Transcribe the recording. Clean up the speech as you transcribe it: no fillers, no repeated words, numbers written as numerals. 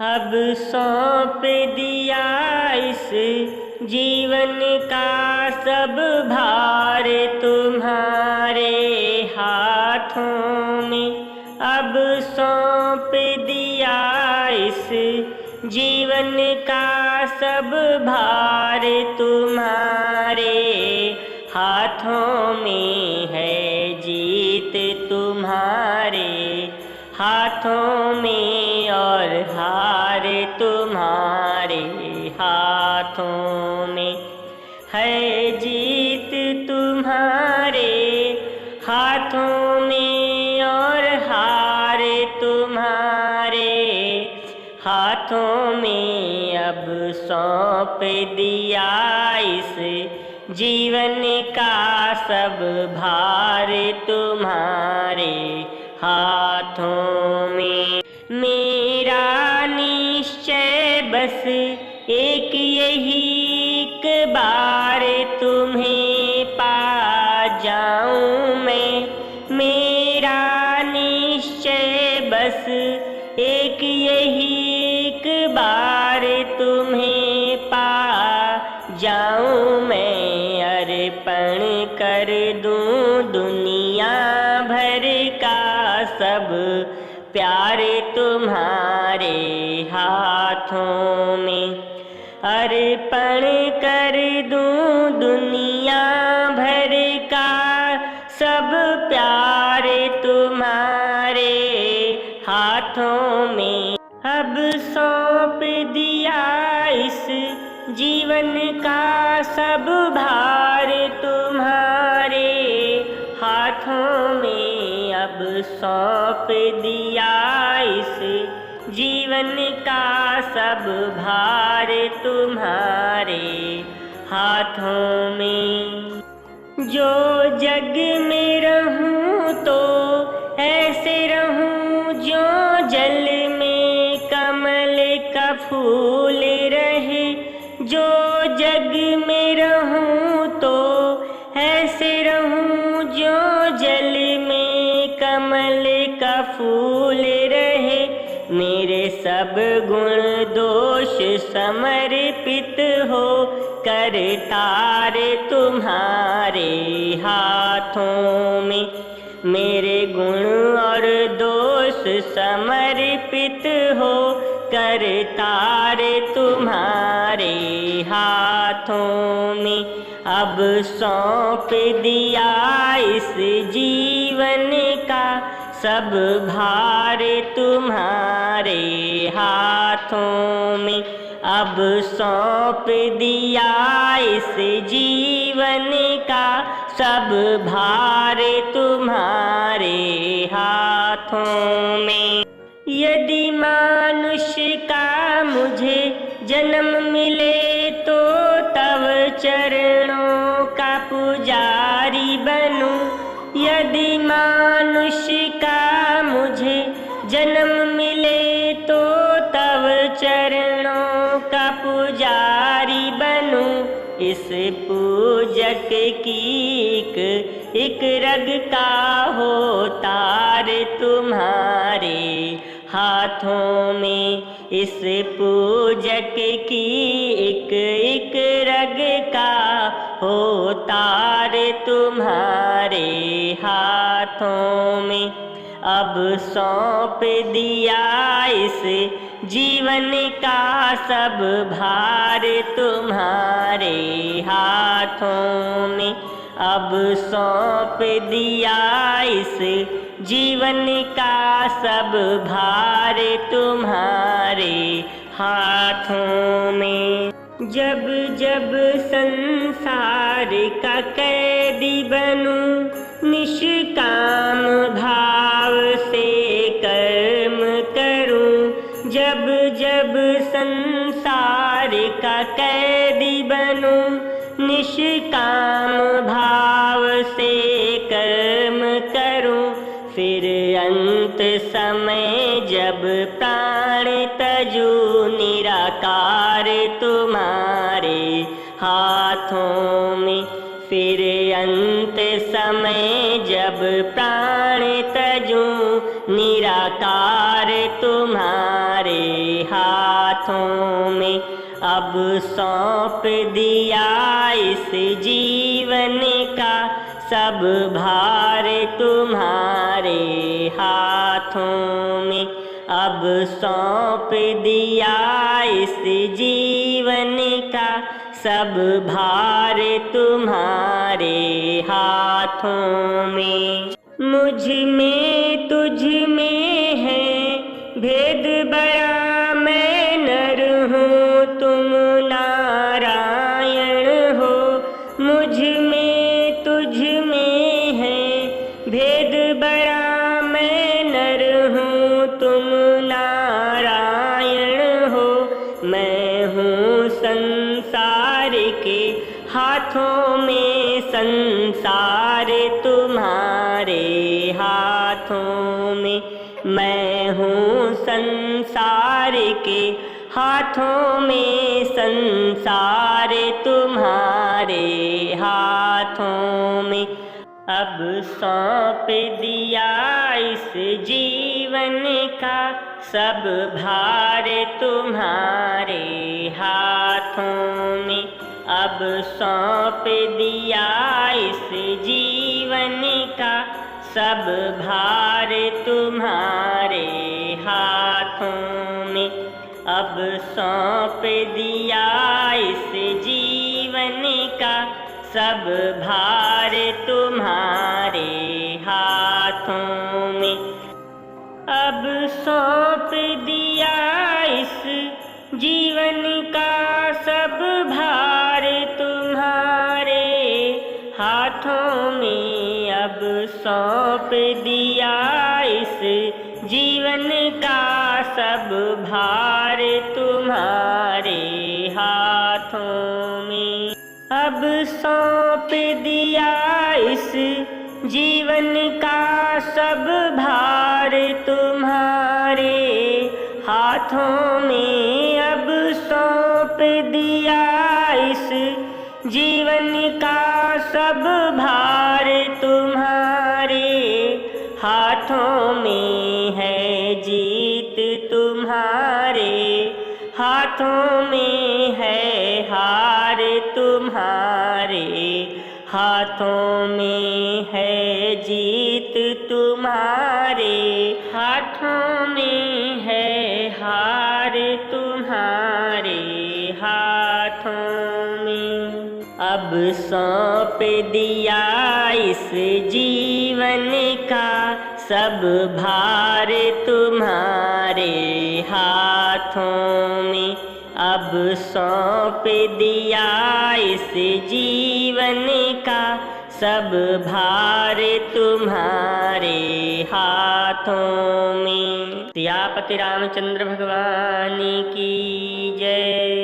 अब सौंप दिया इस जीवन का सब भार तुम्हारे हाथों में। अब सौंप दिया इस जीवन का सब भार तुम्हारे हाथों में है। जीत तुम्हारे हाथों में और हार तुम्हारे हाथों में है। जीत तुम्हारे हाथों में और हार तुम्हारे हाथों में। अब सौंप दिया इस जीवन का सब भार तुम्हारे हाथों में। मेरा निश्चय बस एक एक बार तुम्हें पा जाऊं मैं। मेरा निश्चय बस एक एक बार तुम्हें पा जाऊं मैं। अर्पण कर दूं दुनिया भर का सब प्यार तुम्हारे हाथों में। अर्पण कर दूं दुनिया भर का सब प्यार तुम्हारे हाथों में। अब सौंप दिया इस जीवन का सब भार तुम्हारे हाथों में। अब सौंप दिया इस जीवन का सब भार तुम्हारे हाथों में। जो जग में रहूं तो ऐसे रहूं जो जल में कमल का फूल रहे। जो जग में रहूं तो ऐसे रहूं जो जल में कमल का फूल रहे। मेरे सब गुण दोष समर्पित हो कर तार तुम्हारे हाथों में। मेरे गुण और दोष समर्पित हो कर तार तुम्हारे हाथों में। अब सौंप दिया इस जीवन का सब भार तुम्हारे हाथों में। अब सौंप दिया इस जीवन का सब भार तुम्हारे हाथों में। यदि मानुष्य का मुझे जन्म मिले तो तव चरणों का पुजारी बनूं। यदि मानुष्य का मुझे जन्म मिले तो तव चरणों का पुजारी बनूं। इस पूजक की एक रग का हो तार तुम्हारे हाथों में। इस पूजक की एक रग का हो तार तुम्हारे हाथों में। अब सौंप दिया इस जीवन का सब भार तुम्हारे हाथों में। अब सौंप दिया इस जीवन का सब भार तुम्हारे हाथों में। जब जब संसार का कैदी बनूं निष्काम भाव से कर्म करूं। जब जब संसार का कैदी बनूं निष्काम भाव से कर्म करूं। फिर अंत समय जब प्राण तजू निराकार तुम्हारे हाथों में। फिर अंत समय जब प्राण तजू निराकार तुम्हारे हाथों में। अब सौंप दिया इस जीवन का सब भार तुम्हारे हाथों में। अब सौंप दिया इस जीवन का सब भार तुम्हारे हाथों में। मुझ में तुझ में है भेद बड़ा, मैं नर हूँ तुम नारायण हो। मुझ में तुझ में है भेद बड़ा, मैं नर हूँ तुम नारायण हो। मैं हूँ संसार के हाथों में, संसार तुम्हारे हाथों में। मैं हूँ संसार के हाथों में, संसार तुम्हारे हाथों में। अब सौंप दिया इस जीवन का सब भार तुम्हारे हाथों में। अब सौंप दिया इस जीवन का सब भार तुम्हारे हाथों में। अब सौंप दिया इस जीवन का सब भार तुम्हारे हाथों में। अब सौंप दिया इस जीवन का सब भार तुम्हारे हाथों में। अब सौंप दिया इस जीवन का सब भार तुम्हारे हाथों में। अब सौंप दिया इस जीवन का सब भार तुम्हारे हाथों में। अब सौंप दिया इस जीवन का सब भार तुम्हारे हाथों में है। जीत तुम्हारे हाथों में है, हार तुम्हारे हाथों में है। जीत तुम्हारे हाथों में है, हार तुम्हारे हाथों में। अब सौंप दिया इस जीवन का सब भार तुम्हारे हाथों में। अब सौंप दिया इस जीवन का सब भार तुम्हारे हाथों में। सियापति रामचंद्र भगवान की जय।